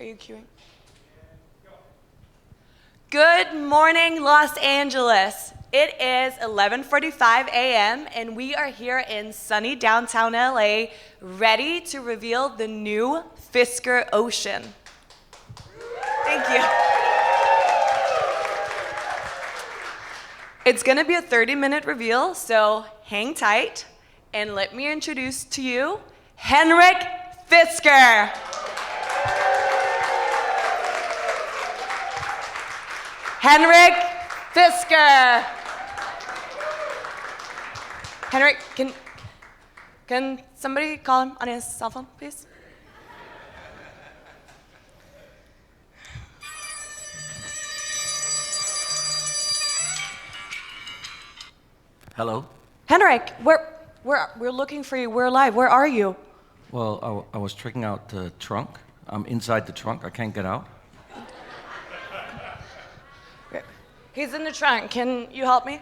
you queuing? Good morning, Los Angeles. It is 11:45 a.m. and we are here in sunny downtown LA, ready to reveal the new Fisker Ocean. Thank you. It's gonna be a 30-minute reveal, so hang tight and let me introduce to you Henrik Fisker. Henrik Fisker. Henrik, can somebody call him on his cell phone, please? Hello. Henrik, we're looking for you. We're live. Where are you? Well, I was checking out the trunk. I'm inside the trunk. I can't get out. He's in the trunk. Can you help me?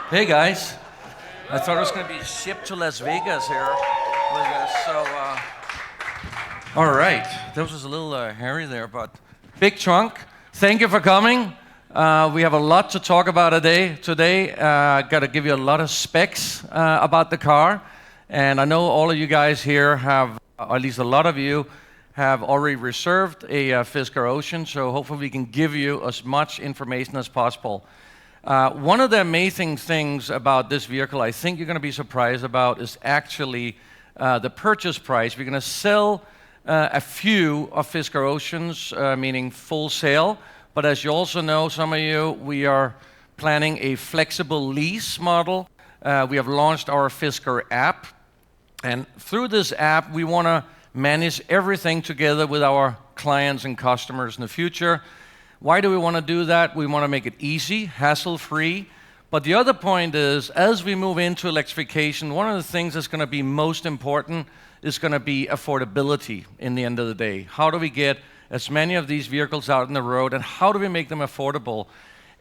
Hey guys. I thought it was going to be shipped to Las Vegas here with us. So, all right. That was a little hairy there, but big trunk. Thank you for coming. We have a lot to talk about today. Got to give you a lot of specs about the car. And I know all of you guys here have, or at least a lot of you, have already reserved a Fisker Ocean. So hopefully we can give you as much information as possible. One of the amazing things about this vehicle, I think you're going to be surprised about, is actually the purchase price. We're going to sell a few of Fisker Oceans, meaning full sale. But as you also know, some of you, we are planning a flexible lease model. We have launched our Fisker app. And through this app, we want to manage everything together with our clients and customers in the future. Why do we want to do that? We want to make it easy, hassle-free. But the other point is, as we move into electrification, one of the things that's going to be most important is going to be affordability in the end of the day. How do we get as many of these vehicles out on the road, and how do we make them affordable?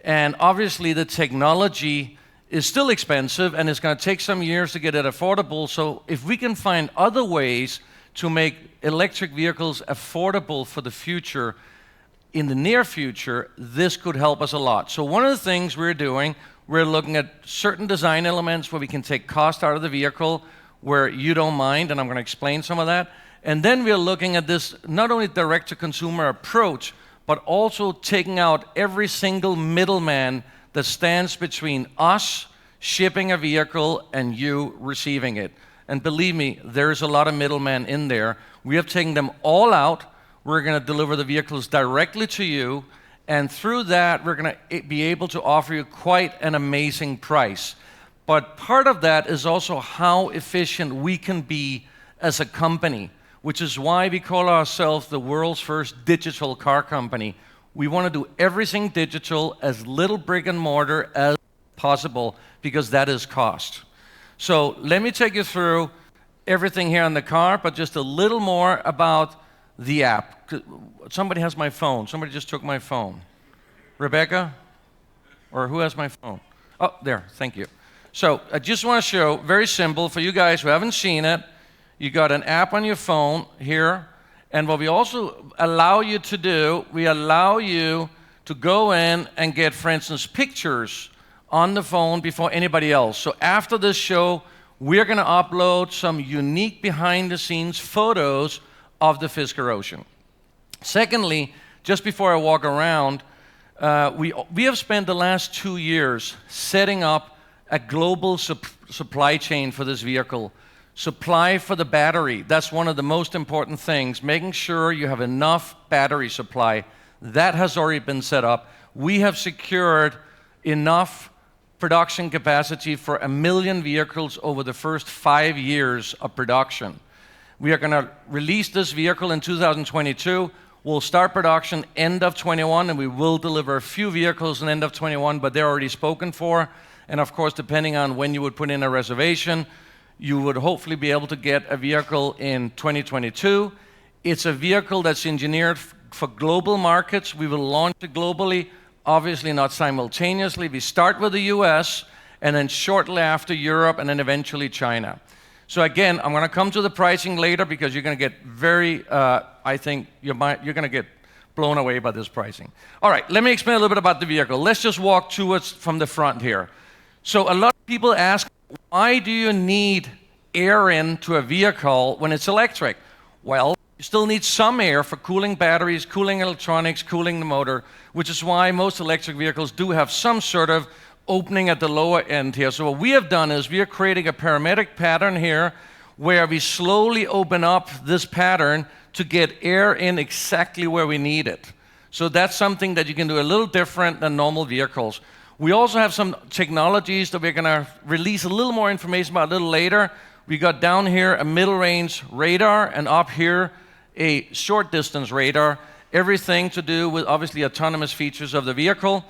And obviously, the technology is still expensive, and it's going to take some years to get it affordable. So if we can find other ways to make electric vehicles affordable for the future, in the near future, this could help us a lot. So one of the things we're doing, we're looking at certain design elements where we can take cost out of the vehicle, where you don't mind, and I'm going to explain some of that. And then we're looking at this not only direct-to-consumer approach, but also taking out every single middleman that stands between us shipping a vehicle and you receiving it. And believe me, there's a lot of middlemen in there. We have taken them all out. We're going to deliver the vehicles directly to you, and through that, we're going to be able to offer you quite an amazing price. But part of that is also how efficient we can be as a company, which is why we call ourselves the world's first digital car company. We want to do everything digital, as little brick and mortar as possible, because that is cost. So let me take you through everything here on the car, but just a little more about the app. Somebody has my phone. Somebody just took my phone. Rebecca? Or who has my phone? Oh, there, thank you. So I just want to show, very simple, for you guys who haven't seen it, you got an app on your phone here, and what we also allow you to do, we allow you to go in and get, for instance, pictures on the phone before anybody else. So after this show, we're going to upload some unique behind-the-scenes photos of the Fisker Ocean. Secondly, just before I walk around, we have spent the last 2 years setting up a global supply chain for this vehicle. Supply for the battery, that's one of the most important things, making sure you have enough battery supply. That has already been set up. We have secured enough production capacity for 1 million vehicles over the first 5 years of production. We are going to release this vehicle in 2022. We'll start production end of 21, and we will deliver a few vehicles in end of 21, but they're already spoken for. And of course, depending on when you would put in a reservation, you would hopefully be able to get a vehicle in 2022. It's a vehicle that's engineered for global markets. We will launch it globally, obviously not simultaneously. We start with the US, and then shortly after Europe, and then eventually China. So again, I'm going to come to the pricing later because you're going to get I think you're going to get blown away by this pricing. All right, let me explain a little bit about the vehicle. Let's just walk towards from the front here. So a lot of people ask, why do you need air into a vehicle when it's electric? Well, you still need some air for cooling batteries, cooling electronics, cooling the motor, which is why most electric vehicles do have some sort of opening at the lower end here. So what we have done is we are creating a parametric pattern here where we slowly open up this pattern to get air in exactly where we need it. So that's something that you can do a little different than normal vehicles. We also have some technologies that we're going to release a little more information about a little later. We got down here a middle range radar, and up here a short distance radar. Everything to do with obviously autonomous features of the vehicle.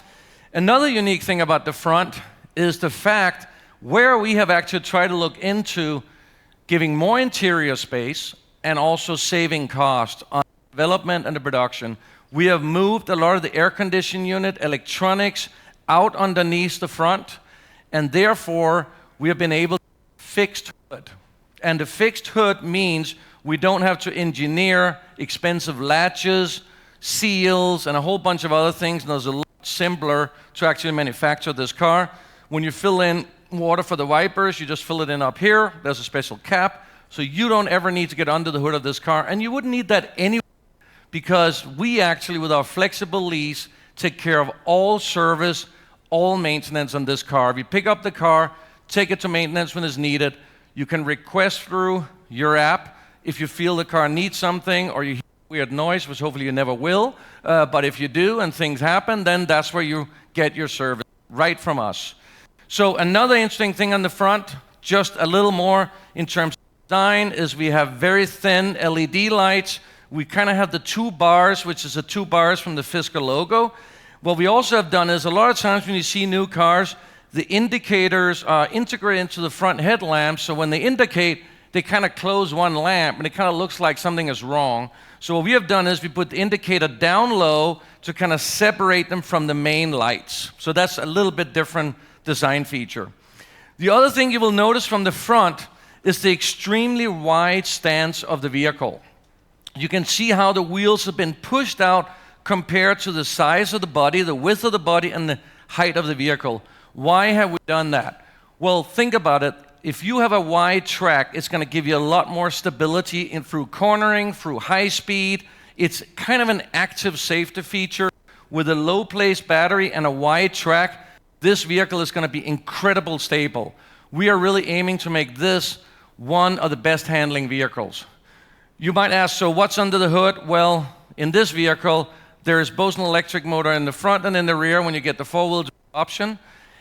Another unique thing about the front is the fact where we have actually tried to look into giving more interior space and also saving cost on development and the production. We have moved a lot of the air conditioning unit, electronics, out underneath the front, and therefore we have been able to fixed hood. And the fixed hood means we don't have to engineer expensive latches, seals, and a whole bunch of other things. And it's a lot simpler to actually manufacture this car. When you fill in water for the wipers, you just fill it in up here. There's a special cap, so you don't ever need to get under the hood of this car. And you wouldn't need that anyway, because we actually, with our flexible lease, take care of all service, all maintenance on this car. We pick up the car, take it to maintenance when it's needed. You can request through your app if you feel the car needs something or you hear weird noise, which hopefully you never will. But if you do and things happen, then that's where you get your service right from us. So another interesting thing on the front, just a little more in terms of design, is we have very thin LED lights. We kind of have the 2 bars, which is the 2 bars from the Fisker logo. What we also have done is a lot of times when you see new cars, the indicators are integrated into the front headlamps, so when they indicate, they kind of close one lamp, and it kind of looks like something is wrong. So what we have done is we put the indicator down low to kind of separate them from the main lights. So that's a little bit different design feature. The other thing you will notice from the front is the extremely wide stance of the vehicle. You can see how the wheels have been pushed out compared to the size of the body, the width of the body, and the height of the vehicle. Why have we done that? Well, think about it. If you have a wide track, it's going to give you a lot more stability through cornering, through high speed. It's kind of an active safety feature. With a low place battery and a wide track, this vehicle is going to be incredibly stable. We are really aiming to make this one of the best handling vehicles. You might ask, so what's under the hood? Well, in this vehicle, there is both an electric motor in the front and in the rear when you get the 4-wheel option.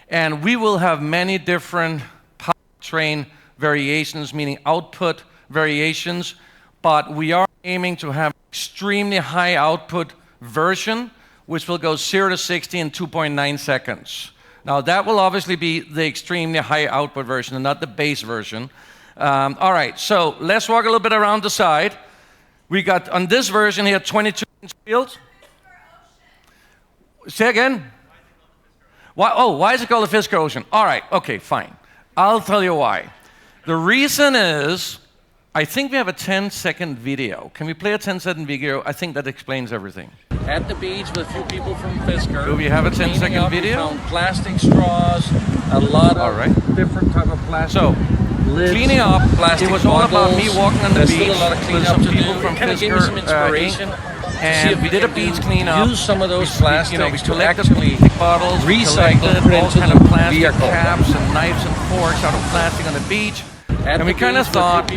And we will have many different powertrain variations, meaning output variations, but we are aiming to have extremely high output version, which will go 0 to 60 in 2.9 seconds. Now that will obviously be the extremely high output version and not the base version. All right, so let's walk a little bit around the side. We got on this version here 22-inch wheels. Say again? Why is it called the Fisker Ocean? All right, okay, fine. I'll tell you why. The reason is, I think we have a 10-second video. Can we play a 10-second video? I think that explains everything. At the beach with a few people from Fisker. Do we have a 10-second video? We found plastic straws, a lot of different type of plastic. So, cleaning up, it was all about me walking on the beach with some people from Fisker, and we did a beach cleanup. Use some of those plastics we collected plastic bottles, recycled all kind of plastic caps and knives and forks out of plastic on the beach. And we kind of thought,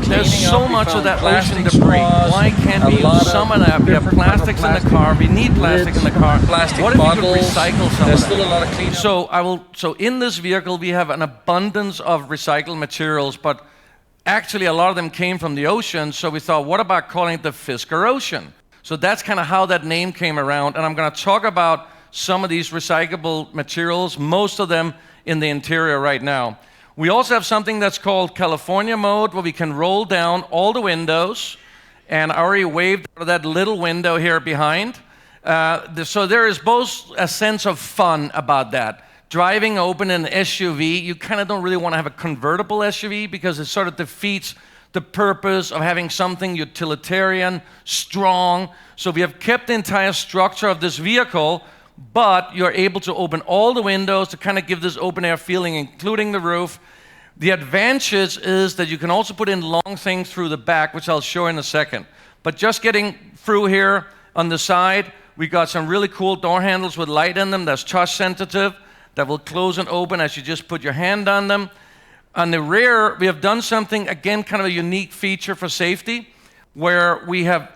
there's so much of that ocean debris. Why can't we use some of that? We have plastics in the car. We need plastic in the car. What if we could recycle some of that? So in this vehicle, we have an abundance of recycled materials, but actually a lot of them came from the ocean. So we thought, what about calling it the Fisker Ocean? So that's kind of how that name came around. And I'm going to talk about some of these recyclable materials, most of them in the interior right now. We also have something that's called California mode, where we can roll down all the windows and I already waved out of that little window here behind. So there is both a sense of fun about that. Driving open an SUV, you kind of don't really want to have a convertible SUV because it sort of defeats the purpose of having something utilitarian, strong. So we have kept the entire structure of this vehicle, but you're able to open all the windows to kind of give this open air feeling, including the roof. The advantage is that you can also put in long things through the back, which I'll show in a second. But just getting through here on the side, we got some really cool door handles with light in them that's touch sensitive, that will close and open as you just put your hand on them. On the rear, we have done something, again, kind of a unique feature for safety, where we have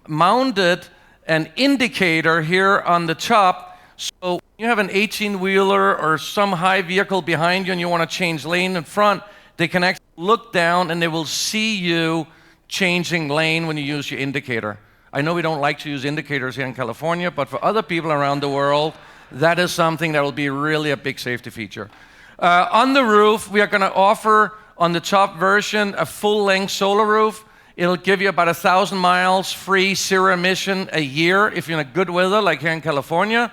mounted an indicator here on the top. So you have an 18-wheeler or some high vehicle behind you and you want to change lane in front, they can actually look down and they will see you changing lane when you use your indicator. I know we don't like to use indicators here in California, but for other people around the world, that is something that will be really a big safety feature. On the roof, we are going to offer on the top version a full-length solar roof. It'll give you about 1,000 miles free, zero emission a year if you're in a good weather like here in California.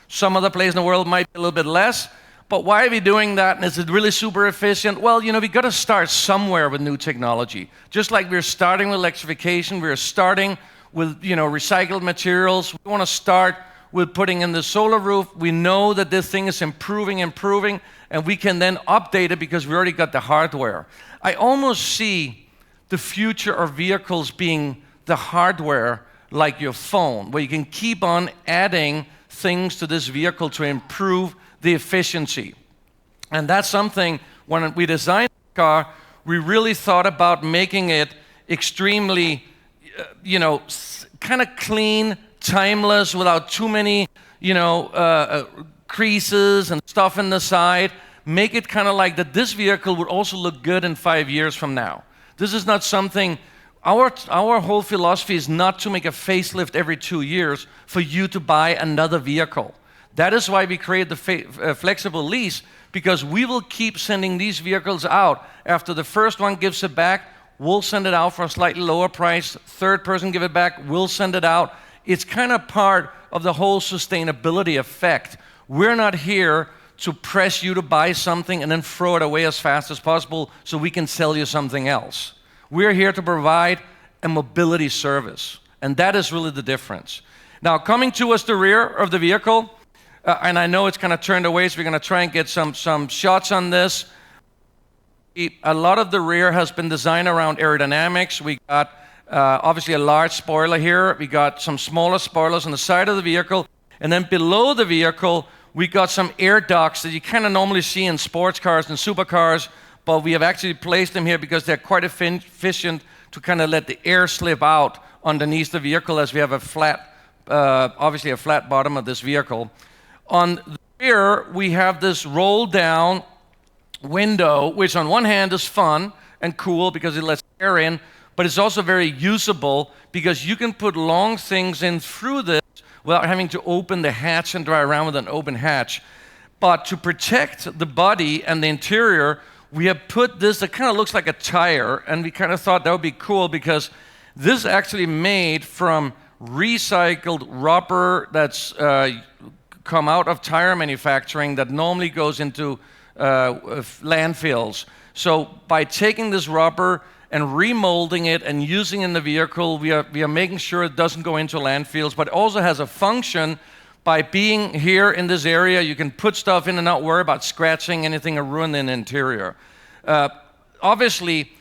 Some other place in the world might be a little bit less. But why are we doing that? And is it really super efficient? Well, we got to start somewhere with new technology. Just like we're starting with electrification, we're starting with recycled materials. We want to start with putting in the solar roof. We know that this thing is improving, and we can then update it because we already got the hardware. I almost see the future of vehicles being the hardware like your phone, where you can keep on adding things to this vehicle to improve the efficiency. And that's something, when we designed the car, we really thought about making it extremely, kind of clean, timeless, without too many, creases and stuff in the side. Make it kind of like that this vehicle would also look good in 5 years from now. This is not something, our whole philosophy is not to make a facelift every 2 years for you to buy another vehicle. That is why we created the flexible lease, because we will keep sending these vehicles out. After the first one gives it back, we'll send it out for a slightly lower price. Third person give it back, we'll send it out. It's kind of part of the whole sustainability effect. We're not here to press you to buy something and then throw it away as fast as possible so we can sell you something else. We're here to provide a mobility service, and that is really the difference. Now, coming towards the rear of the vehicle, and I know it's kind of turned away, so we're going to try and get some shots on this. A lot of the rear has been designed around aerodynamics. We got obviously a large spoiler here. We got some smaller spoilers on the side of the vehicle. And then below the vehicle, we got some air ducts that you kind of normally see in sports cars and supercars, but we have actually placed them here because they're quite efficient to kind of let the air slip out underneath the vehicle, as we have a flat, obviously a flat bottom of this vehicle. On the rear, we have this roll-down window, which on one hand is fun and cool because it lets air in, but it's also very usable because you can put long things in through this without having to open the hatch and drive around with an open hatch. But to protect the body and the interior, we have put this that kind of looks like a tire, and we kind of thought that would be cool because this is actually made from recycled rubber that's come out of tire manufacturing that normally goes into landfills. So by taking this rubber and remolding it and using it in the vehicle, we are making sure it doesn't go into landfills, but it also has a function. By being here in this area, you can put stuff in and not worry about scratching anything or ruining the interior. Obviously,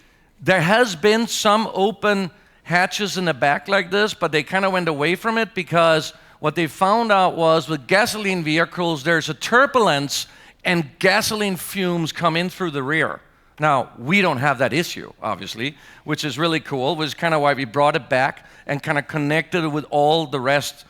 there has been some open hatches in the back like this, but they kind of went away from it because what they found out was with gasoline vehicles, there's a turbulence and gasoline fumes come in through the rear. Now, we don't have that issue, obviously, which is really cool, which is kind of why we brought it back and kind of connected it with all the rest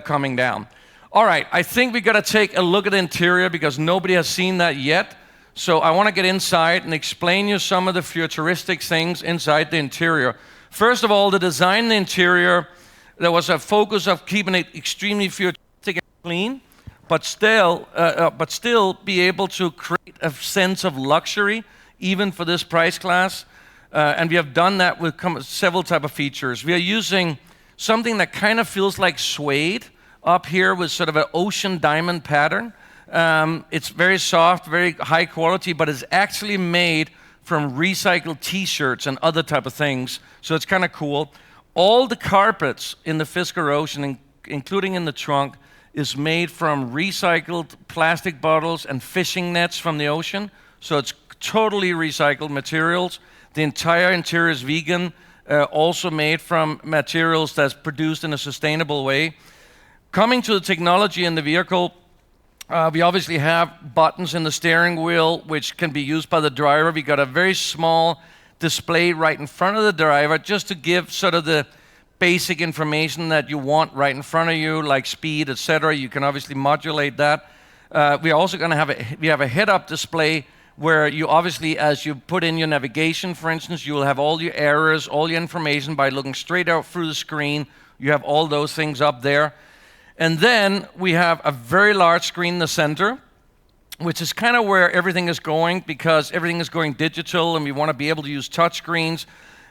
coming down. All right, I think we got to take a look at the interior because nobody has seen that yet. So I want to get inside and explain you some of the futuristic things inside the interior. First of all, the design in the interior, there was a focus of keeping it extremely futuristic and clean, but still be able to create a sense of luxury, even for this price class. And we have done that with several type of features. We are using something that kind of feels like suede up here with sort of an ocean diamond pattern. It's very soft, very high quality, but it's actually made from recycled t-shirts and other type of things. So it's kind of cool. All the carpets in the Fisker Ocean, including in the trunk, is made from recycled plastic bottles and fishing nets from the ocean. So it's totally recycled materials. The entire interior is vegan, also made from materials that's produced in a sustainable way. Coming to the technology in the vehicle, we obviously have buttons in the steering wheel which can be used by the driver. We got a very small display right in front of the driver just to give sort of the basic information that you want right in front of you, like speed, etc. You can obviously modulate that. We are also going to have a head-up display where you obviously, as you put in your navigation, for instance, you will have all your errors, all your information by looking straight out through the screen. You have all those things up there. And then we have a very large screen in the center, which is kind of where everything is going, because everything is going digital and we want to be able to use touch screens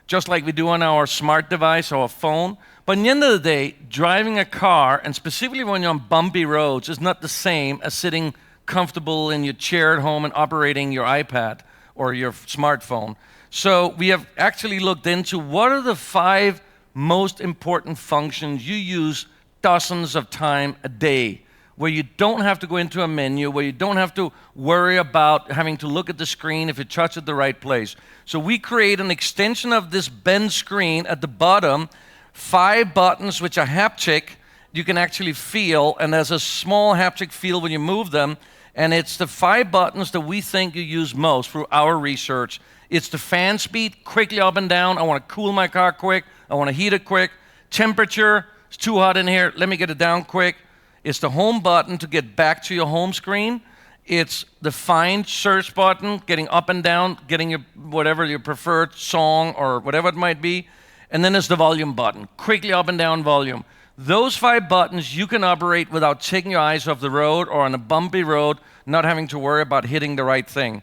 just like we do on our smart device or phone. But at the end of the day, driving a car, and specifically when you're on bumpy roads, is not the same as sitting comfortable in your chair at home and operating your iPad or your smartphone. So we have actually looked into what are the 5 most important functions you use dozens of times a day, where you don't have to go into a menu, where you don't have to worry about having to look at the screen if you touch it the right place. So we create an extension of this bend screen at the bottom, 5 buttons which are haptic, you can actually feel, and there's a small haptic feel when you move them, and it's the 5 buttons that we think you use most through our research. It's the fan speed, quickly up and down. I want to cool my car quick. I want to heat it quick. Temperature, it's too hot in here, let me get it down quick. It's the home button to get back to your home screen. It's the find search button, getting up and down, getting your whatever your preferred song or whatever it might be. And then there's the volume button, quickly up and down volume. Those 5 buttons you can operate without taking your eyes off the road or on a bumpy road, not having to worry about hitting the right thing.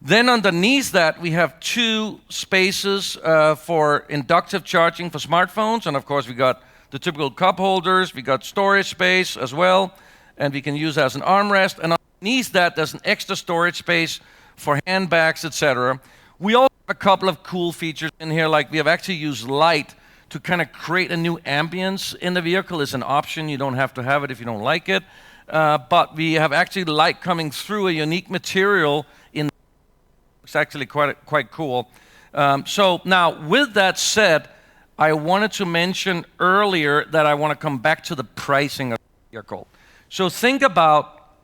Then underneath that, we have 2 spaces for inductive charging for smartphones. And of course, we got the typical cup holders, we got storage space as well, and we can use as an armrest. And underneath that, there's an extra storage space for handbags, etc. We also have a couple of cool features in here, like we have actually used light to kind of create a new ambience in the vehicle. It's an option, you don't have to have it if you don't like it. But we have actually light coming through a unique material in. It's actually quite cool. So now, with that said, I wanted to mention earlier that I want to come back to the pricing of the vehicle. So think about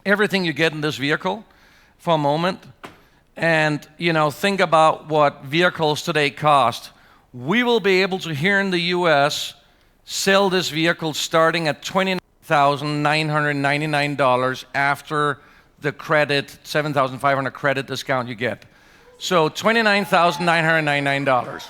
everything you get in this vehicle for a moment, and think about what vehicles today cost. We will be able to, here in the US, sell this vehicle starting at $29,999 after the credit, $7,500 credit discount you get. So $29,999.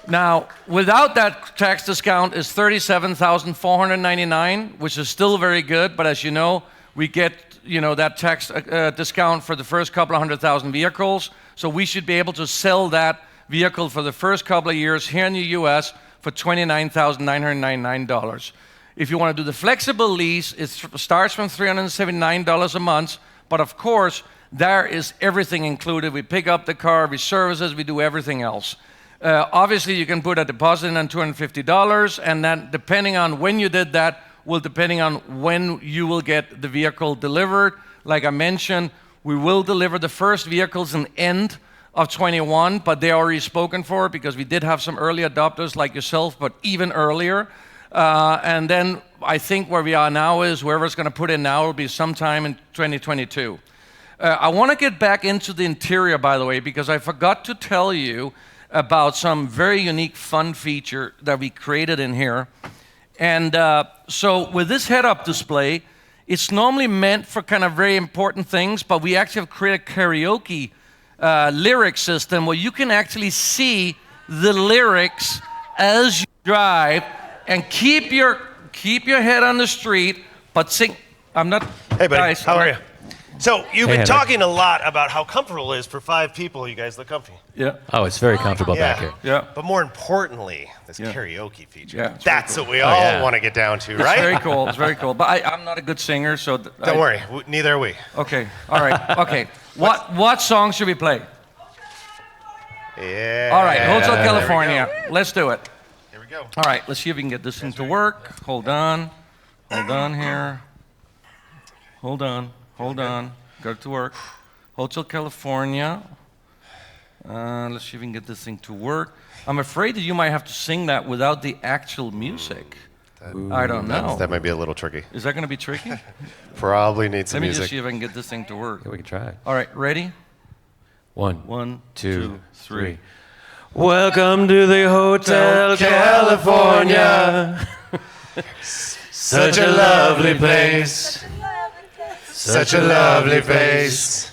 Now, without that tax discount is $37,499, which is still very good, but as you know, we get that tax discount for the first couple of 100,000 vehicles, so we should be able to sell that vehicle for the first couple of years here in the US for $29,999. If you want to do the flexible lease, it starts from $379 a month, but of course, there is everything included. We pick up the car, we service it, we do everything else. Obviously, you can put a deposit in on $250, and then depending on when you did that, will depending on when you will get the vehicle delivered. Like I mentioned, we will deliver the first vehicles in the end of 21, but they're already spoken for because we did have some early adopters like yourself, but even earlier. And then I think where we are now is whoever's going to put in now will be sometime in 2022. I want to get back into the interior, by the way, because I forgot to tell you about some very unique fun feature that we created in here. And so with this head-up display, it's normally meant for kind of very important things, but we actually have created a karaoke lyric system where you can actually see the lyrics as you drive and keep your head on the street, but sing. I'm not. Hey, buddy. Guys, how are you? So you've been talking a lot about how comfortable it is for 5 people. You guys look comfy. Yeah. Oh, it's very comfortable back here. Yeah. But more importantly, this karaoke feature. Yeah, That's what we all want to get down to, right? It's very cool. It's very cool. But I'm not a good singer, so... Don't worry. Neither are we. Okay. All right. Okay. What song should we play? Yeah. All right. Hotel California. Let's do it. Here we go. All right. Let's see if we can get this thing to work. Hold on. Hold on here. Hold on. Hold on. Got it to work. Hotel California. Let's see if we can get this thing to work. I'm afraid that you might have to sing that without the actual music. I don't know. That might be a little tricky. Is that going to be tricky? Probably need some Let me music. just see if I can get this thing to work. Yeah, we can try it. All right. Ready? 1, 2, 3. Welcome to the Hotel California. Such a lovely place. Such a lovely face.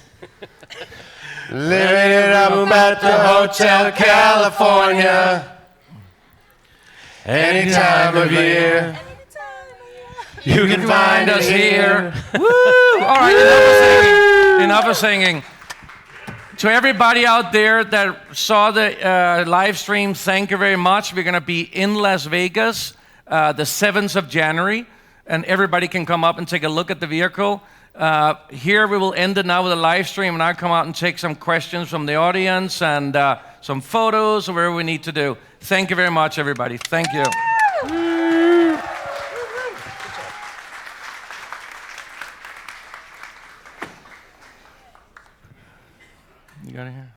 Living it up at the Hotel California. Any time of year. You can find us here. Woo! All right, enough of singing. To everybody out there that saw the live stream, thank you very much. We're going to be in Las Vegas the 7th of January, and everybody can come up and take a look at the vehicle. Here we will end it now with a live stream, and I'll come out and take some questions from the audience and some photos or whatever we need to do. Thank you very much, everybody. Thank you.